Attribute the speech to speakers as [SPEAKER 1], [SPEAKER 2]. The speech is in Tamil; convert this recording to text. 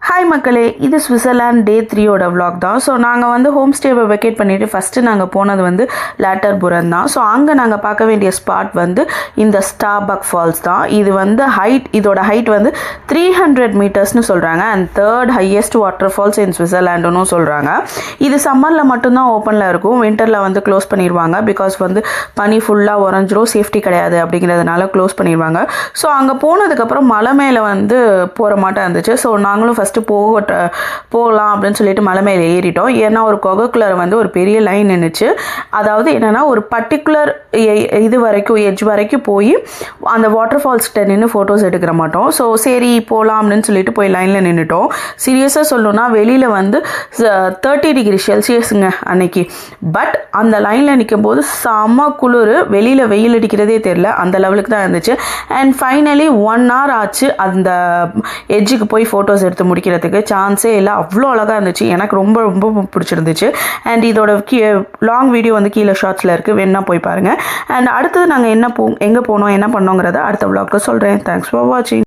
[SPEAKER 1] ஹாய் மக்களே, இது ஸ்விட்சர்லாண்ட் டே 3 vlog தான். ஸோ நாங்கள் வந்து ஹோம் ஸ்டேவை வெக்கேட் பண்ணிவிட்டு ஃபஸ்ட்டு நாங்கள் போனது வந்து லேட்டர்புரம் தான். ஸோ அங்கே நாங்கள் பார்க்க வேண்டிய ஸ்பாட் வந்து இந்த ஸ்டார்பக் ஃபால்ஸ் தான். இது வந்து இதோட ஹைட் வந்து 300 மீட்டர்ஸ்னு சொல்கிறாங்க. And third highest waterfalls in ஸ்விட்சர்லாண்டுன்னு சொல்கிறாங்க. இது சம்மரில் மட்டும்தான் ஓப்பனில் இருக்கும். வின்டரில் வந்து க்ளோஸ் பண்ணிடுவாங்க. பிகாஸ் வந்து பனி ஃபுல்லாக உறைஞ்சிரும், சேஃப்டி கிடையாது அப்படிங்கிறதுனால க்ளோஸ் பண்ணிடுவாங்க. ஸோ அங்கே போனதுக்கப்புறம் மலை மேலே வந்து போகிற மாட்டேன் இருந்துச்சு. ஸோ நாங்களும் ஃபஸ்ட்டு போகலாம் அப்படின்னு சொல்லிட்டு மலை மேலே ஏறிட்டோம். ஏன்னா ஒரு கொகைக்குள்ளே வந்து ஒரு பெரிய லைன் நின்றுச்சு. அதாவது என்னென்னா ஒரு பர்டிகுலர் இது வரைக்கும் எட்ஜ் வரைக்கும் போய் அந்த வாட்டர் ஃபால்ஸ்கிட்ட நின்று ஃபோட்டோஸ் எடுக்கிற மாட்டோம். ஸோ சரி போகலாம் அப்படின்னு சொல்லிட்டு போய் லைனில் நின்றுட்டோம். சீரியஸாக சொல்லணும்னா வெளியில் வந்து 30 டிகிரி செல்சியஸுங்க அன்னைக்கு. பட் அந்த லைனில் நிற்கும் போது செம்ம குளிர், வெளியில் வெயில் அடிக்கிறதே தெரில, அந்த லெவலுக்கு தான் இருந்துச்சு. அண்ட் ஃபைனலி 1 hour ஆச்சு அந்த எட்ஜுக்கு போய் ஃபோட்டோஸ் எடுத்து முடிக்கிறதுக்கு. சான்ஸே இல்லை, அவ்வளோ அழகாக இருந்துச்சு. எனக்கு ரொம்ப ரொம்ப பிடிச்சிருந்துச்சு. அண்ட் இதோட லாங் வீடியோ வந்து கீழே ஷார்ட்ஸில் இருக்குது, வேணா போய் பாருங்கள். அண்ட் அடுத்தது நாங்கள் எங்கே போனோம் என்ன பண்ணோங்கிறத அடுத்த vlogல சொல்கிறேன். தேங்க்ஸ் ஃபார் வாட்சிங்.